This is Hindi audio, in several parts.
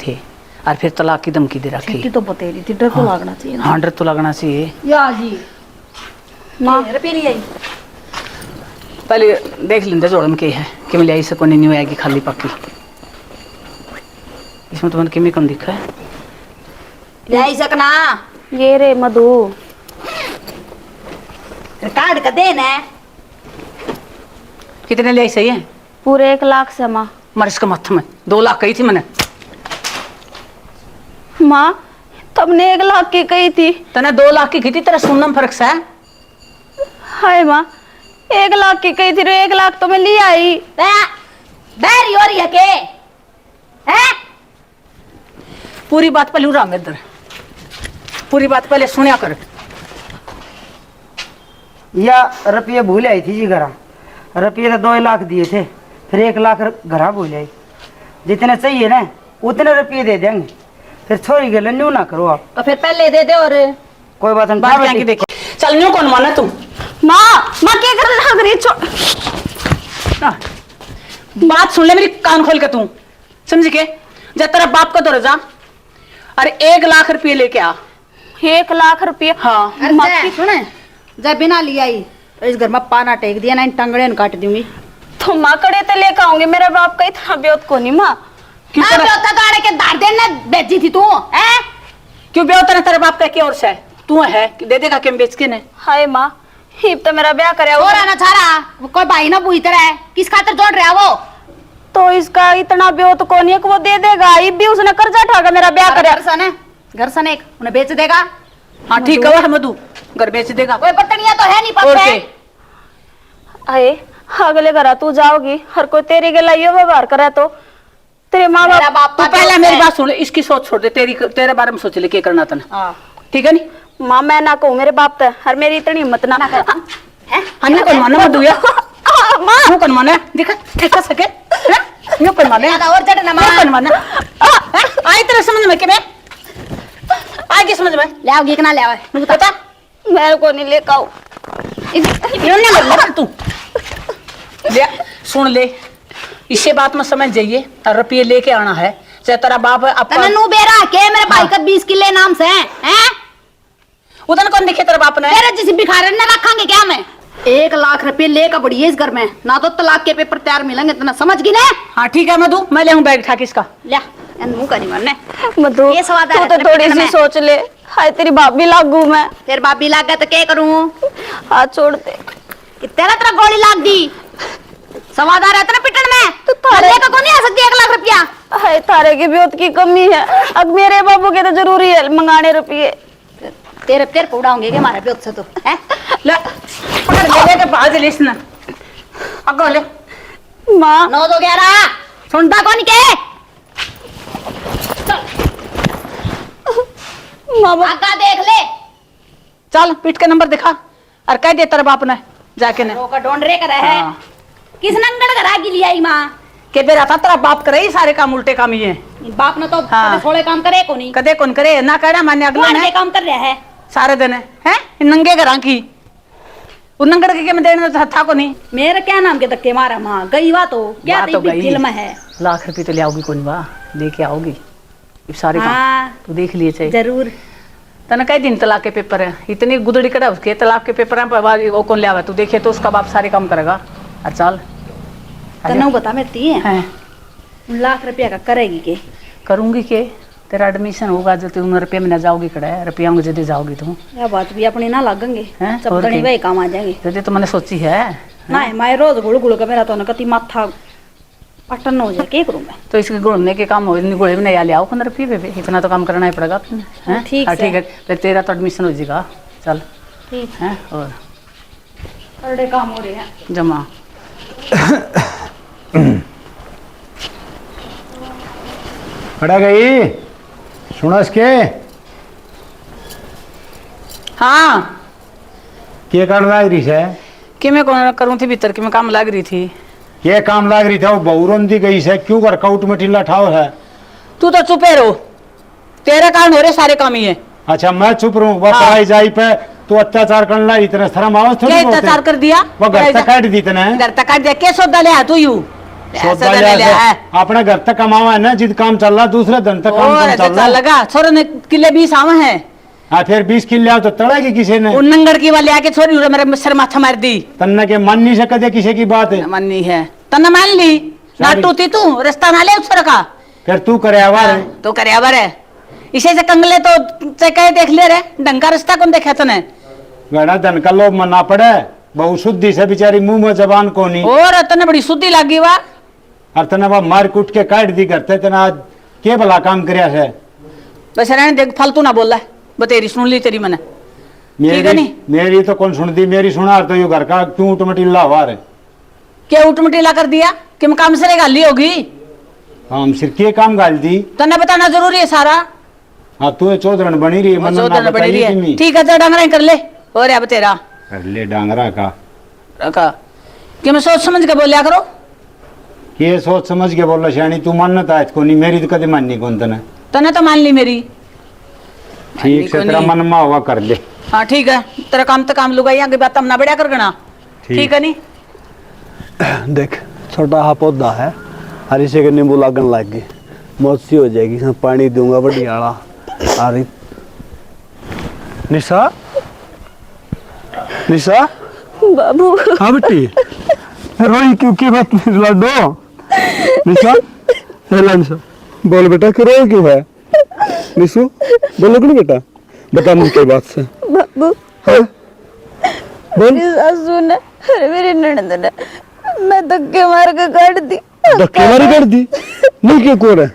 थे और फिर तलाक की धमकी दे रखी। तो बता रही थी, डर तो लगना चाहिए। हाँ डर तो लगना चाहिए। या जी माँ रुपये नहीं आई। पहले देख लेंगे जोड़ में क्या है कि मैं ले आई सको नहीं आएगी खाली पक्की। इसमें तो मैंने किमी कम दिखा है। ले आई सकना ये रे मधु कार्ड का देना है। कितने ले आई सही है? पूरे 1 लाख से माँ। मर्ज का मत्थ में 2 लाख कही थी मैंने। माँ तुमने 1 लाख की कही थी। तने 2 लाख की की थी, तेरा सुनम फर्क सा है। हाय माँ 1 लाख की कही थी, 1 लाख तो मैं ले आई। बैरी हो रही है के हैं? पूरी बात पहले उड़ा इधर, पूरी बात पहले सुनिया कर। या रुपये भूल आई थी जी घर। रुपये तो 2 लाख दिए थे, फिर 1 लाख घर भूल आई। जितने चाहिए ना उतने रुपये दे देंगे, फिर छोरी के लिए न्यू ना करो आप। तो फिर पहले दे दे। और कोई बात नहीं, बात क्या देखे। चल न्यू कौन माना तू? माँ क्या कर रही? बात सुन ले मेरी, कान खोल के तू समझ के जा। तेरा बाप का तो रजा अरे 1 लाख रुपये लेके आ। 1 लाख रुपये? हाँ सुने जब बिना लिया आई तो इस घर में पाना टेक दिया ना, इन टंगड़े काट दूंगी। तो माँ कड़े तो लेकर आऊंगी। मेरे बाप का इतना ब्योत को नहीं माँ। क्यों के दार देने बेची थी तू हैं? क्यों ब्याह तेरा तेरे बाप का क्या और है? तू है दे देगा क्या बेच के ने? हाय माँ हिप तो मेरा ब्याह करे और ना छारा कोई भाई ना बुई तरह है, किस खातर जोड़ रहा वो? तो इसका इतना ब्योत को नहीं है कि वो दे देगा। ये भी उसने कर्जा उठाकर मेरा ब्याह करे। घर सने उन्हें बेच देगा। हाँ ठीक है मधु, घर बेच देगा। कोई बटनिया तो है नहीं पक्का। आए अगले घर तू जाओगी, हर कोई तेरे के लिए व्यवहार करे तो तेरे माँ बाप। तू पहले मेरी बात सुन ले, इसकी सोच छोड़ दे। तेरे बारे में सोच ले क्या करना था, ठीक है नहीं? माँ मैं ना कहूँ मेरे बाप तक, हर मेरी इतनी हिम्मत ना कर। हमने कौन माना मधु या माँ कौन माना देखा देखा सके न्यू कौन माना और चढ़ना माँ कौन माना आई तेरे समझ में के मैं आगे समझ में ले आओगी कि ना ले आओ पता मेरे को नहीं लेकर आओ। तू ले सुन ले, इसे बात में समझ जाइए। रुपये लेके आना है, चाहे तेरा बाप नू बेरा के मेरे भाई का 20 किले नाम से हैं? उधर कौन दिखे तेरे बाप ने? तेरे जिस भिखारी ने रखेंगे क्या मैं? 1 लाख रुपए लेकर बढ़िए इस घर में, ना तो तलाक के पेपर तैयार मिलेंगे, इतना समझ गई ना? हाँ ठीक है मधु, मैं ले बैग उठा के इसका ले मुंह करी मरने मधु। ये स्वाद तो थोड़ी सी सोच ले। हाय तेरी भाभी लागू मैं। फिर भाभी लाग गया तो क्या करूं? हाथ छोड़ दे। तेरा तेरा गोली लाग दी, स्वाद आ रहा था ना पिटन में। तो थारे का कौन नहीं आ सकती 1 लाख रुपया? हाय थारे की ब्योत की कमी है, अब मेरे बाबू के तो जरूरी है मंगाने रुपये। तेरे तेरे को उड़ाऊंगे हमारे ब्योत से तो हैं? ले पकड़ ले के बाज ले इसने अगो ले माँ 9 2 11 सुनता कौन के? माँ आका देख ले, चल पीठ के नंबर दिखा और कह दे तेरे बाप ने जाके ने रोका ढूंढ रे कर है। किस नंगड़ करा की लिया ई मां के बेरा था तेरा बाप करे ही सारे काम उल्टे काम ही है। बाप ने तो थोड़े काम करे को नहीं, कदे कौन करे ना करे माने अगले ने काम कर रहा है सारे दिन है नंगे घरा की नंगड़ के मैं देने था को नहीं। मेरे क्या नाम के धक्के मारा मां गई वा तो क्या तो गई फिल्म है। लाख रुपए तो ले आओगी कौन वाह लेके आओगी सारे काम तू देख लिए चाहिए जरूर। तना कई दिन तलाक के पेपर है, इतनी गुदड़ी कड़ा उसके तलाक के पेपर है वो कौन ले आवा तू देखे तो उसका बाप सारे काम करेगा। और चल तनु बता मैं ती है 1 लाख रुपया का करेगी के? करूंगी के तेरा एडमिशन होगा जो तू रुपये में न जाओगी कड़ा रुपया में जदे जाओगी तू या बात भी अपनी ना लगेंगे सब तनी वही काम आ जाएंगे जदे तो मैंने सोची है ना। मैं रोज गुड़ गुड़ का मेरा तो न कति माथा पटन हो जाए क्या करूं मैं? तो इसके गुड़ने के काम हो गुड़े में नहीं ले आओ 15 रुपये पे इतना तो काम करना ही पड़ेगा अपने। ठीक है फिर तेरा तो एडमिशन हो जाएगा। चल ठीक है और बड़े काम हो रहे हैं जमा खड़ा गई सुनस के हाँ क्या काम लाग रही है? कि मैं कौन करूँ थी भीतर की मैं काम लग रही थी। ये काम लाग रही था वो बहुरन दी गई है क्यों कर काउट में ढीला ठाव है? तू तो चुपे रहो, तेरे कारण हो रहे सारे काम ही है। अच्छा मैं चुप रहूं वो पढ़ाई जाई पे तू अत्याचार करना इतना शर्म आवत थोड़ी क्या अत्याचार कर दिया? वो घर तक काट दी तने घर तक काट दिया के सौदा ले तू यू ऐसा सौदा तो लिया ले लिया है। से अपने घर तक कमावा है ना, जिद काम चल रहा दूसरे धन तक काम और कम चल चल रहा। लगा छोरे ने किले 20 आवा है। हाँ फिर 20 किलो तो तड़ेगी किसी ने। उन नंगड़ की वाले आके छोरी उरे मेरे सर माथा मार दी। तन्ना के मन नहीं सकते किसी की बात है। मन्नी है तना मान ली ना सारी- टूटी तू रिश्ता ना ले उस का फिर तू करे आवार है। तो करे आवर है इसे से कंगले तो कहे देख ले रे ढंग का रिश्ता कौन देखा तने। घड़ा धन का लोभ मना पड़े, बहु शुद्धि से बेचारी मुंह में जबान को नहीं। और तने बड़ी शुद्धि लागी वा। और तना बा मार कूट के काट दी करते तना आज के भला काम करया है। बस रहने देख फालतू ना बोला बतेरी सुन ली तेरी मैंने। ठीक है नहीं? मेरी तो कौन सुनती, मेरी सुना तो यू घर का क्यों उठमटीला हुआ रे। क्या उठमटीला कर दिया कि मैं काम से गाली होगी। हम सिर के काम गाल दी। तने बताना जरूरी है सारा। हाँ तू चौधरन बनी रही है, मन ना बड़ी बताइए है तुम्हें। ठीक है चल डांगरा कर ले और अब तेरा कर ले डांगरा का। रखा कि मैं सोच समझ के बोलिया करो। ये सोच समझ के बोला शानी तू मानता है इसको नहीं, मेरी तो कदे माननी कौन तने। तने तो मान ली मेरी। ठीक से तेरा मन मा हुआ कर ले। हाँ ठीक है तेरा काम तो काम लुगाई आगे बात हमना बढ़िया कर गना। ठीक है नहीं। देख छोटा हा पौधा है हरी से के नींबू लागन लग गई, मौसी हो जाएगी, इसमें पानी दूंगा बढ़िया वाला। अरे निशा, निशा बाबू हाँ बेटी रोई क्यों की बात लाडो। निशा हेला निशा बोल बेटा क्यों रोई क्यों है। निशु बोलो क्यों बेटा, बता मुझे क्या बात से। बाबू हाँ बोल। मेरी सासू ने अरे मेरी ननद ने मैं धक्के मार के काट दी। धक्के मारी कर दी नहीं क्यों को रहा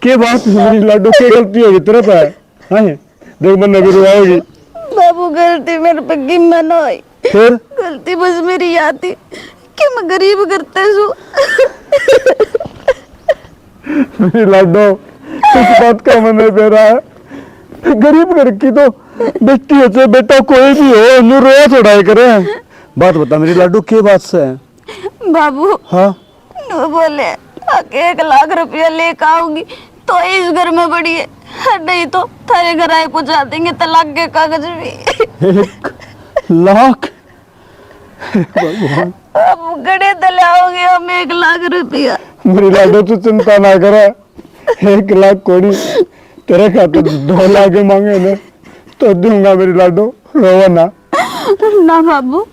के बात मेरी लाडो की गलती होगी तेरे पे। हाँ देख मन भी रुआओगी। बाबू गलती मेरे पे गिम्मा न हुई, फिर गलती बस मेरी याद थी कि मैं गरीब करते सू। मेरी लाडो इस बात का मन नहीं दे रहा है। गरीब घर की तो बेटी हो बेटा कोई भी हो नु रोया थोड़ा करे। बात बता मेरी लाडो के बात से है। बाबू हाँ वो बोले आके 1 लाख रुपया लेकर आओगी तो इस घर में बड़ी है, नहीं तो थारे घर आए पहुंचा देंगे तलाक के कागज भी। 1 लाख भगवान। अब गड़े तले आओगे हम 1 लाख रुपया। मेरी लाडो तू चिंता ना करे, 1 लाख कोड़ी तेरे खाते 2 लाख मांगे ना तो दूंगा मेरी लाडो, रोवा ना। ना बाबू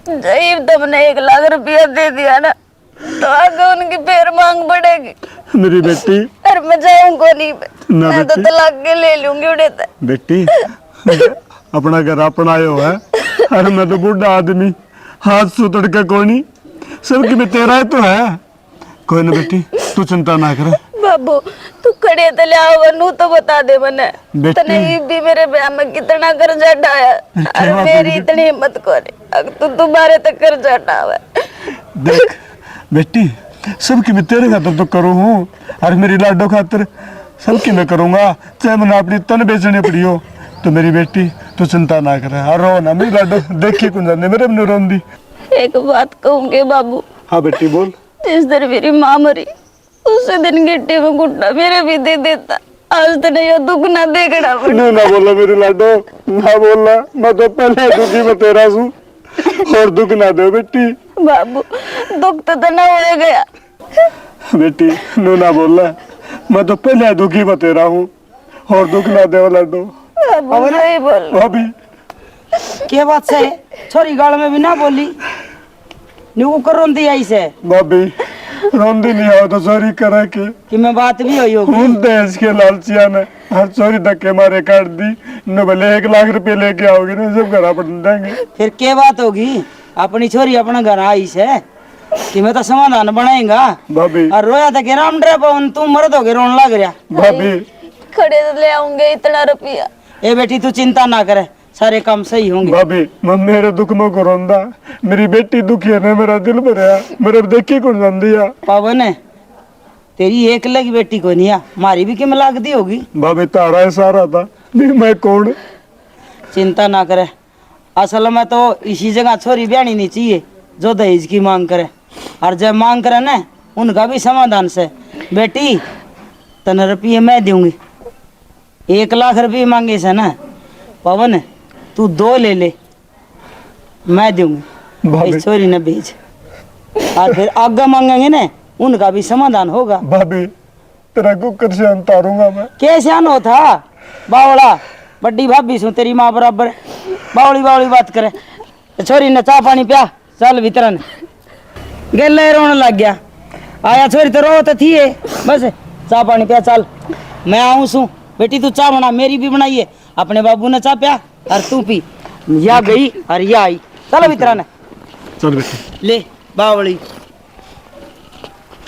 जब तुमने 1 लाख रुपया दे दिया ना तो आगे उनकी फिर मांग बढ़ेगी। मेरी बेटी और मैं जाऊंगा नहीं, ना मैं तो बेटी। तलाक के ले लूंगी उड़े तक। बेटी अपना घर अपना आयो है। अरे मैं तो बूढ़ा आदमी हाथ सुतड़ के कोनी सबकी भी तेरा है तो है। कोई ना बेटी तू चिंता ना कर। बाबू तू खड़े तले आओगा नू तो बता दे मने बेटी। तने ये भी मेरे ब्याह में कितना कर्जा डाया और बात मेरी है। इतनी हिम्मत कोनी अब तू तुम्हारे तक कर्जा डावा। देख बेटी सबकी मैं तेरे खातर तो करूँ हूँ और मेरी लाडो खातर सबकी मैं करूँगा, चाहे मैंने अपनी तन बेचनी पड़ी हो। तो मेरी बेटी तू चिंता ना करे और रो ना मेरी लाडो देखी कुछ जाने मेरे भी रोंदी। एक बात कहूंगे बाबू, हाँ बेटी बोल। जिस दिन मेरी माँ मरी उसी दिन गिट्टी में गुड्डा मेरे भी दे देता, आज तो नहीं दुख ना देखना पड़ा। नहीं ना बोला मेरी लाडो ना बोला, मैं तो पहले दुखी में तेरा हूँ और दुख ना दो बेटी। बाबू दुख तो ना हो गया। बेटी नू ना बोला, मैं तो पहले दुखी में तेरा हूँ और दुख ना दे लाडो। बाबू नहीं बोल। भाभी के बात से छोरी गाल में भी ना बोली न्यू कर रोंदी आई से भाभी रोंदी नहीं हो तो चोरी करे के कि मैं बात भी हुई होगी। उन देश के लालचिया ने हर चोरी धक्के मारे काट दी न भले 1 लाख रुपए लेके आओगे ना सब घर पर देंगे। फिर के बात होगी अपनी छोरी अपना घर आई से कि मैं तो समाधान बनाएगा। भाभी और रोया था कि राम ड्रे पवन तू मरद हो गए रोन लग रहा। भाभी खड़े ले आऊंगे इतना रुपया। ए बेटी तू चिंता ना करे सारे काम सही होंगे। भाभी मैं मेरे दुख में को रोंदा, मेरी बेटी दुखी है ना मेरा दिल भरया मेरे देखी कौन जान दिया। पवन है तेरी एक लगी बेटी को नहीं आ मारी भी किम लाग दी होगी। भाभी तारा है सारा था नहीं मैं कौन। चिंता ना करे असल में तो इसी जगह छोरी ब्यानी नहीं चाहिए जो दहेज की मांग करे और जब मांग करे ना उनका भी समाधान से बेटी 3 रुपये मैं दूंगी 1 लाख रुपये मांगे से ना पवन तू 2 ले ले मैं दूंगी भाभी इस छोरी ने भेज और फिर आगे मांगेंगे ना उनका भी समाधान होगा। भाभी तेरा कुकर से उतारूंगा मैं। कैसे आनो था बावड़ा, बड्डी भाभी सु तेरी माँ बराबर, बावड़ी बावड़ी बात करे। छोरी ने चाह पानी पिया, चल भीतर ने। गेले रोने लग गया, आया छोरी तो रो तो थी है, बस चाह पानी पिया चल। मैं आऊँ सू, बेटी तू चाह बना, मेरी भी बनाइए, अपने बाबू ने चाह पिया और तू पी। या गई और या आई, चलो भीतर ने। चल बेटी ले बावड़ी।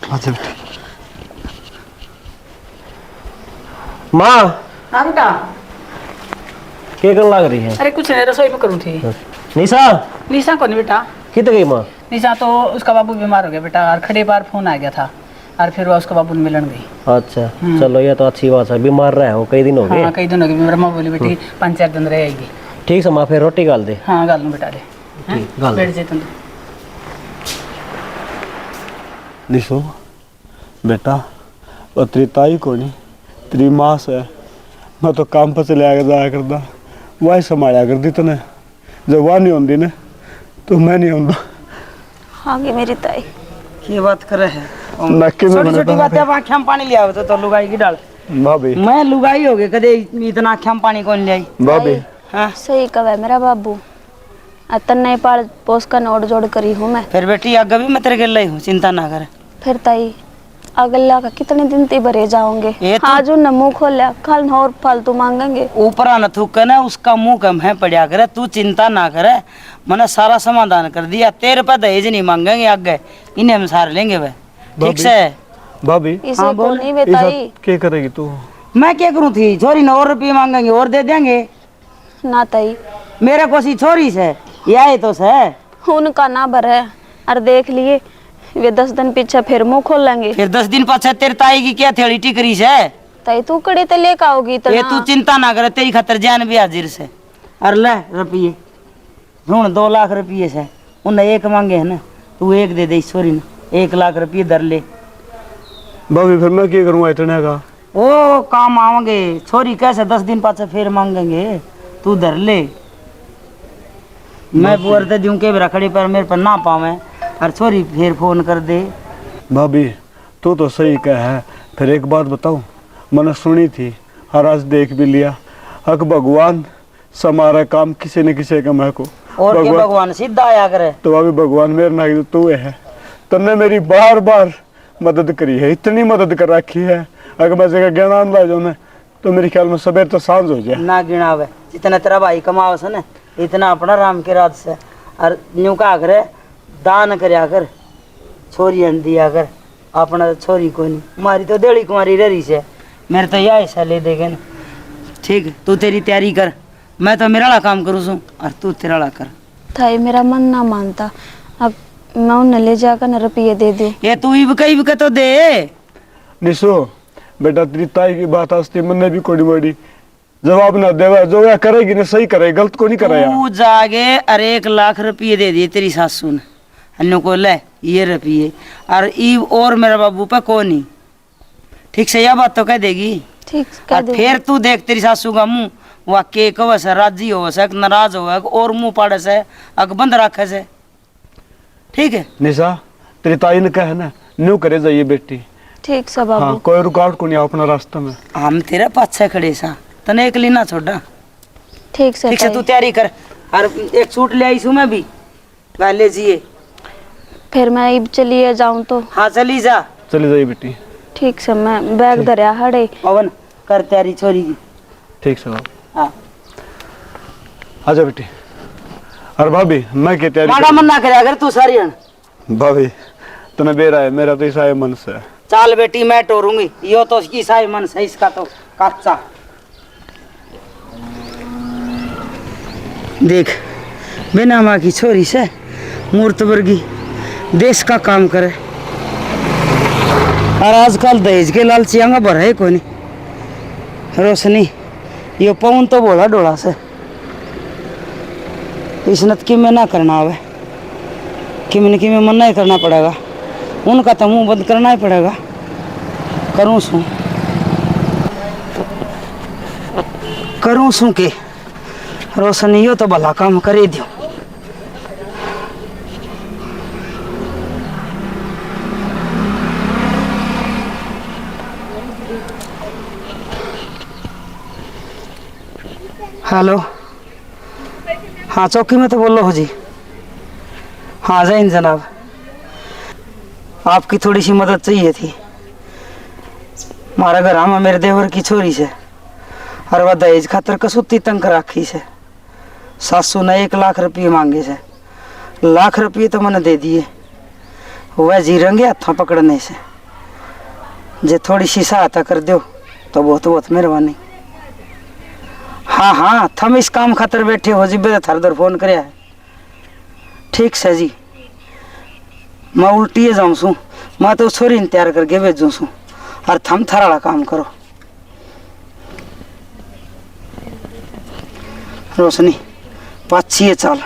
अच्छा बेटी। माँ हाँ बेटा। क्या करने लग रही है? अरे कुछ नहीं, रसोई में करूँ थी। निशा निशा को नहीं बेटा, कितने गई माँ? निशा तो उसका बाबू बीमार हो गया बेटा, और खड़े बार फोन आ गया था और फिर वो उसका बाबू मिलन गई। अच्छा चलो ये तो अच्छी बात है, बीमार रहे हो कई दिन हो गए। हाँ कई दिन हो गए, मेरी माँ बोली बेटी 5-4 दिन रहेगी। ठीक है माँ, फिर रोटी गाल दे। हाँ गाल लूँ बेटा दे। ठीक, गाल दे। बैठ जाए तुम। निशो बेटा, वो तेरी ताई को नहीं, तेरी माँ से मैं तो काम पर चले आकर जाया करता, वही संभाला करती तने। जब वह नहीं होती ना तो मैं नहीं होता। हाँ गे मेरी ताई। ये बात करे है, नक्की में छोटी छोटी बनाता बातें आँखें में पानी ले आओ तो लुगाई की डाल। भाभी मैं लुगाई हो गई, कदे इतना आँखें में पानी कौन ले आई? भाभी हाँ सही कहे मेरा बाबू, अतन नहीं पाल पोस का नोट जोड़ करी हूँ मैं। फिर बेटी आगे भी मैं तेरे के लाई हूँ, चिंता ना कर। फिर ताई अगला का कितने दिन ते भरे जाओगे? ये तो- आज उन्हें मुंह खोला, कल और फालतू मांगेंगे। ऊपर आना थूक ना उसका मुंह कम है पड़ा करे, तू चिंता ना करे, मैंने सारा समाधान कर दिया। तेरे पे दहेज नहीं मांगेंगे आगे, इन्हें हम सार लेंगे वे, ठीक से? भाभी इसे हाँ, बोल बोल। नहीं ये बताई सब क्या करेगी तू? मैं क्या करूँ थी, छोरी ने और रुपये मांगेंगे और दे देंगे। ना ताई, मेरे को सी छोरी से या तो से उनका ना भरे और देख लिए वे 10 दिन पीछे फिर मुंह खोल लेंगे। फिर 10 दिन पाछे तेरे ताई की क्या थेड़ी टिकरी से? ताई तू कड़ी ते लेके आओगी ये इतना? तू चिंता ना करे, तेरी खातर जान भी हाजिर से। अरे ले रुपये ढूंढ, 2 लाख रुपये से उन्हें एक मांगे है ना, तू एक दे दे छोरी ने, 1 लाख रुपये धर ले। भाभी फिर मैं क्या करूँगा इतने का? ओ काम आवेंगे, छोरी कैसे 10 दिन पाछे फिर मांगेंगे, तू धर ले। मैं बुआर दे दूं के रखड़ी पर मेरे पर ना पावे और छोरी फिर फोन कर दे। भाभी तू तो सही कह है। फिर एक बात बताऊं, मैंने सुनी थी और आज देख भी लिया, हक भगवान समारा काम किसी न किसी का मैं को और के भगवान सीधा आया करे। तो अभी भगवान मेरे ना तू है, तन्ने मेरी बार बार मदद करी है, इतनी मदद कर रखी है। अगर मैं जगह ज्ञान ला जाऊँ ना तो मेरे ख्याल में सवेर तो सांझ हो जाए। ना गिनावे जितना तेरा भाई कमावे से ना, इतना अपना राम के राज से। और न्यू का करे दान करया कर, छोरी दिया कर, अपना छोरी को नहीं। हमारी तो देड़ी कुमारी रही से, मेरे तो यह हिस्सा ले देगे ना। ठीक है, तू तेरी तैयारी कर, मैं तो मेरा काम करूँ सू और तू तेरा कर। ताई मेरा मन ना मानता, अब मैं उन्हें ले जाकर न रुपये दे दूं। ये तू ही कहीं भी तो दे। निशो बेटा, तेरी ताई की बात आस्ती मैंने भी कोड़ी बड़ी जवाब ना देवा, जो वह करेगी ना सही करे, गलत को नहीं करेगा। तू जागे और 1 लाख रुपये दे दिए तेरी सासू ने, अन्य को ले ये रुपये और ई और मेरे बाबू पे को नहीं। ठीक से यह बात तो कह देगी। ठीक कह और दूं। फिर तू देख तेरी सासू का मुंह, वह के कव से राजी हो से नाराज हो और मुंह पाड़े से अग बंद रखे से। ठीक है निशा तेरी ताई ने कहा ना, न्यू करे जाइए बेटी। ठीक से बाबू। हाँ, कोई रुकावट को नहीं आओ अपना रास्ता में। हम तेरे पाछे खड़े सा, तने एक ना छोड़ा। ठीक से ठीक से ताई। तू तैयारी कर और एक सूट ले आई सू मैं भी, वह ले जिए। फिर मैं अब चलिए जाऊं तो? हाँ चली जा। चली जाइए बेटी। ठीक से मैं बैग धरिया हड़े। पवन कर तैयारी छोरी की। ठीक से बाबू, हाँ आजा बेटी। अरे भाभी मैं क्या तैयारी माड़ा मन ना करे अगर तू सारी हन। भाभी तूने बेरा है, मेरा तो ईसाई मन से है। चाल बेटी मैं टोरूंगी, यो तो ईसाई मन से, इसका तो कच्चा। देख बिना माँ की छोरी से मूर्त वर्गी देश का काम करे, और आजकल दहेज के लालचियांगा भर है कोई नहीं। रोशनी यो पवन तो बोला डोला से, इसनत की में ना करना आवे, कि में मन नहीं करना पड़ेगा, उनका तो मुंह बंद करना ही पड़ेगा। करूँ शू के रोशनियो तो भला काम करे दियो। हेलो, हाँ चौकी में तो बोल लो हो जी। हाँ जैन जनाब, आपकी थोड़ी सी मदद चाहिए थी। हमारा घर में मेरे देवर की छोरी से और वह दहेज खातर कसूती तंग राखी से। सासू ने 1 लाख रुपये मांगे से, लाख रुपये तो मैंने दे दिए। वह जी रंगे हाथों पकड़ने से। जे थोड़ी सी सहायता कर दो तो बहुत बहुत मेहरबानी। हाँ हाँ, थम इस काम खातर बैठे हो जी, बेटा थार दर फोन करे है। ठीक से जी, मैं उल्टी जाऊँ सू, मैं तो छोरी तैयार करके भेजूँ सू और थम थारा काम करो। रोशनी पाछी है, चाल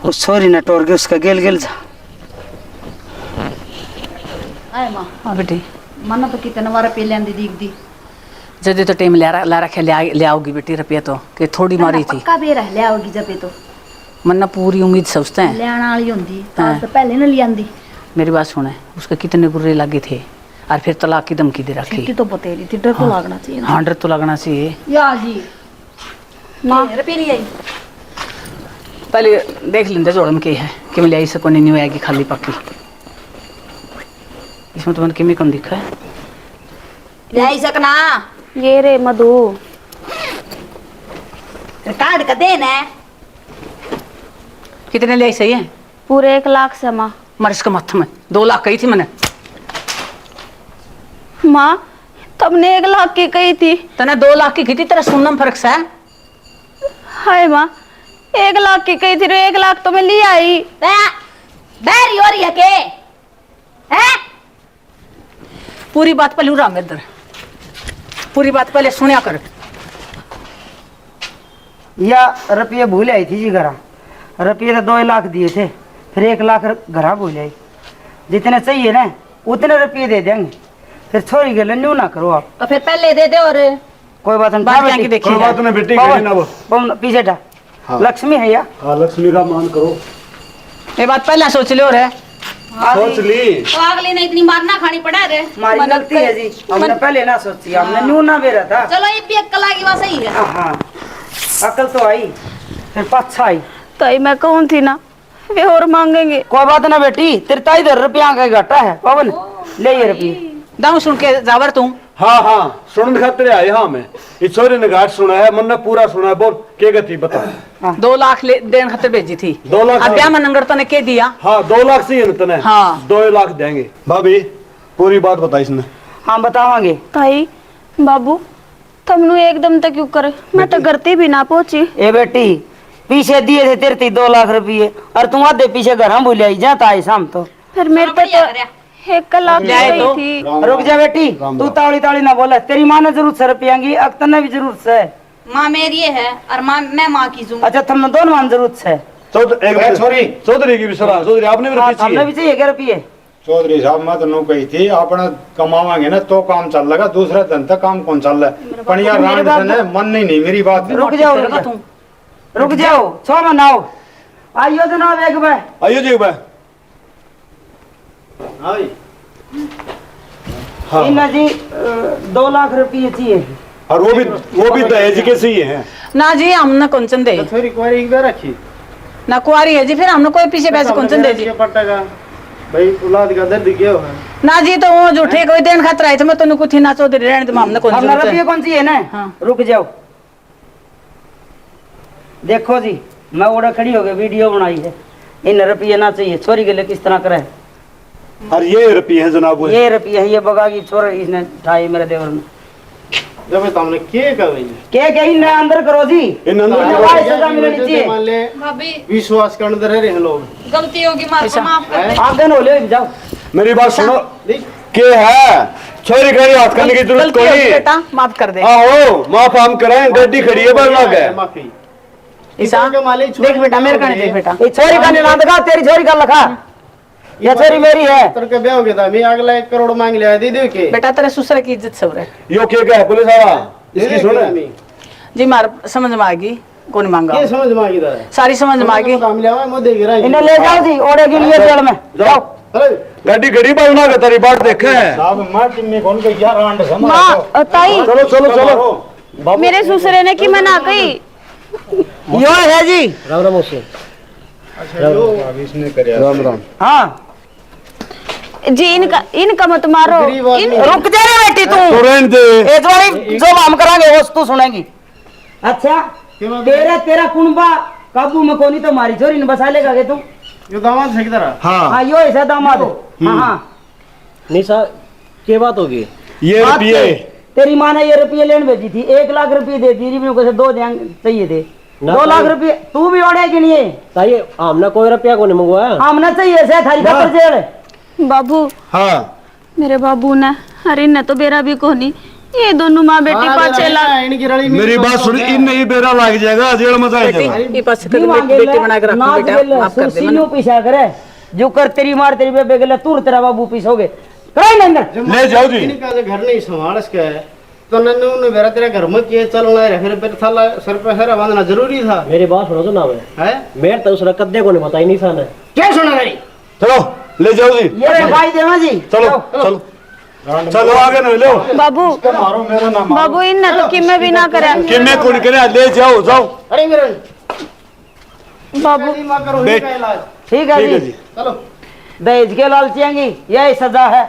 उस छोरी ने टोर के उसका गेल गेल जा। आए माँ, हाँ बेटी, मना तो कितने बार पे लेंदी दीख दी। जल्दी तो टाइम ला रखे ले आओगी बेटी रुपया तो, कि थोड़ी मारी थी। पक्का बेर ले आओगी जब ये तो मन ना पूरी उम्मीद सोचते हैं। लेना वाली होंदी, तार तो पहले न लियांदी। मेरी बात सुने, उसके कितने बुरे लगे थे और फिर तलाक की धमकी दे रखी। छुट्टी तो बतेरी थी, डर तो लगना चाहिए ना। हाँ, डर तो लगना चाहिए। या जी माँ रुपये नहीं आई। पहले देख लेंगे जोड़ में क्या है, कि मिले ऐसे को नहीं आएगी खाली पक्की। इसमें तो मैंने किमी कम दिखा है। ले सकना ये रे मधु, कार्ड का देना है। कितने ले सही है? पूरे 1 लाख से माँ। मर इसका मत्थ में 2 लाख कही थी मैंने। माँ तुमने 1 लाख की कही थी। तने 2 लाख की थी, तेरा सुनना में फर्क सा है। हाय माँ, 1 लाख की कही थी, 1 लाख तो मैं ले आई। बैरी हो रही है के हैं? पूरी बात पहले उड़ा मेरे इधर, पूरी बात पहले सुनिया कर। या रुपये भूल आई थी जी घरा। रुपये तो 2 लाख दिए थे, फिर 1 लाख घरा भूल आई। जितने चाहिए ना उतने रुपये दे देंगे, फिर छोरी के लिए न्यू ना करो आप। तो फिर पहले दे दे। और कोई बात नहीं, बात बेटी? क्या की देखी कोई बात नहीं बेटी, कहीं ना वो। पवन पीछे था। लक्ष्मी है या हाँ, लक्ष्मी का मान करो। ये बात पहले सोच लो रे। सोच ली। तो अगले ने इतनी मार ना खानी पड़ा रे। हमारी गलती है जी, हमने पहले ना सोची, हमने न्यू ना बेरा था। चलो ये भी अक्कल आ गई, बात सही है। हाँ, अकल तो आई, फिर पाछा आई। तो ही मैं कहूँ थी ना, वे और मांगेंगे। कोई बात ना बेटी, तेरे ताई 10 रुपया का घाटा है। पवन ले ये रुपये। दाऊ सुन के जावर तू। हाँ हाँ, सुनने खातिर आए। हाँ, मैं इस छोरी ने घाट सुना है, मन ने पूरा सुना है। बोल के गति बता। 2 लाख देन खातिर भेजी थी। 2 लाख। अब क्या मनंगर तने के दिया? हाँ, 2 लाख से ही तने। हाँ। 2 लाख देंगे। भाभी पूरी बात बताई इसने। हाँ बतावांगे। ताई बाबू तुमनु एकदम तक क्यों करे, मैं तो करती भी ना पहुंची। ए बेटी, पीछे दिए थे तेरे 2 लाख रुपये और तुम आधे पीछे घर हम भूल आई जाता है शाम तो। फिर मेरे पे तो 1 लाख की जाए गई तो। थी। रुक जा बेटी, तू तावड़ी तावड़ी ना बोला। तेरी माँ ने जरूरत से रुपया की, अख्तर ने भी जरूरत है। माँ मेरी है और माँ मैं माँ की हूँ। अच्छा, तुमने दोनों मान जरूरत है। चौधरी की भी सलाह। चौधरी आपने भी रखी हमने भी चाहिए क्या रुपये? चौधरी साहब मैं तो नु कही थी, अपना कमावांगे ना तो काम चल लगा, दूसरा धन तक काम कौन चल रहा है। पनिया रान ने मन नहीं मेरी बात। रुक जाओ, रुक जाओ, 6 महीना आओ। आइयो तो ना एक बार। आइयो जी भाई। हाँ। इन्ना जी 2 लाख रुपये चाहिए। और वो भी दहेज के सही है ना जी, हमने कौन दे थोड़ी कुआरी एक बार रखी ना कुआरी है जी, फिर हमने कोई पीछे पैसे कौन दे जी। पट्टा का भाई औलाद का दर्द क्या है ना जी, तो वो झूठे कोई देन खातिर आए थे, मैं तो कुछ ना चौधरी रहने दे, हमने कौन हमने जरूरत रुपये है। कौन चाहिए ना? हाँ। रुक जाओ, देखो जी, मैं ओड़ा खड़ी हो गई, वीडियो बनाई है। इन रुपये ना चाहिए, छोरी के लिए किस तरह करे। और ये रुपये है जनाब, वो ये रुपये है, ये बगा की छोरा इसने ढाई मेरे देवर ने। जब तुमने के का भाई के इन अंदर करो जी, इन अंदर इन करो। सजा मिलनी चाहिए। मान ले भाभी विश्वास के अंदर रहे लोग। गलती होगी माँ को माफ कर दे। आप दोनों ले जाओ। मेरी बात सुनो। के है छोरी खड़ी, हाथ करने की जरूरत गलती कोई होगी नहीं। बेटा, माफ कर दे। आओ माफ हम करें, गड्डी खड़ी है बरना के। माफी ईसा देख बेटा, मेरे कहने देख बेटा। ये छोरी का निशान दिखा, तेरी छोरी का लखा। ये छोरी मेरी है। तर के ब्याह हो गया था, मैं अगला 1 करोड़ मांग लिया दे दे के। बेटा तेरे ससुर की इज्जत सब रहे यो क्या है पुलिस वाला, इसकी सुने। जी, मार समझ में आ गई, कौन मांगा ये समझ मांगी था सारी समझ में आ गई। काम लिया मैं मुद्दे गिरा। इन्हें ले जाओ जी, ओढ़े के लिए जेल में जाओ। गड्डी खड़ी बरना के, तेरी बात देखे है। साहब मार में कौन के यार आंड समझ। माँ ताई चलो चलो चलो। मेरे ससुरे ने की मना कही, यो है जी। राम राम मौसी। अब इसने करे राम राम। हाँ जी इनका मत मारो। गरीब आदमी। रुक जा रे बेटी तू। तो रहने दे। ए वाली जो हम करांगे वो तू सुनेगी। अच्छा तेरा कुंबा काबू में कोनी तो मारी छोरी ने बसा लेगा के तू। यो दामाद है किधर? हाँ हाँ यो ऐसा दामाद। हाँ हाँ निशा क्या बात होगी? ये बात रुपये है, तेरी माँ ने ये रुपये लेने भेजी थी, 1 लाख रुपये दे दी मेरे को, 2 चाहिए थे। ना 2 लाख रुपये तू भी ओढ़े कि नहीं? ताई हमने कोई रुपया को नहीं मंगवाया। हमने चाहिए से थारी खातर जेल। बाबू हाँ मेरे बाबू ने अरे न तो बेरा भी कोनी, ये दोनों माँ बेटी 5-6 लाख। इनकी रड़ी मेरी बात सुन, इन नहीं बेरा लग जाएगा, जेल में जाएगा। ये पास नहीं मांगे बेटी बना के रखो बेटा, माफ कर दे सीनो मनु। पीछा करे जो कर तेरी मार तेरी बेबे गले तू तेरा बाबू पीछोगे कराई ना अंदर। ले जाओ जी। इनका जो घर नहीं संभाल इसका है तो नन्नू मेरा तेरा घर में किए चलना है, फिर फिर थाला सर पे हेरा बांधना जरूरी था। मेरी बात सुनो तो ना है मेरे तो उसने कद्दे को नहीं बताई निशा ने। क्या सुना मेरी? चलो ले जाओ जी। ये भाई देवा जी चलो चलो चलो आगे ना लो। बाबू मारो मेरा नाम बाबू इन तो कि मैं भी ना करे। कि मैं कौन करे, ले जाओ जाओ। अरे मेरे बाबू माँ करो इनका इलाज। ठीक है ठीक है जी। जी। चलो दहेज के लालचियांगी यही सजा है।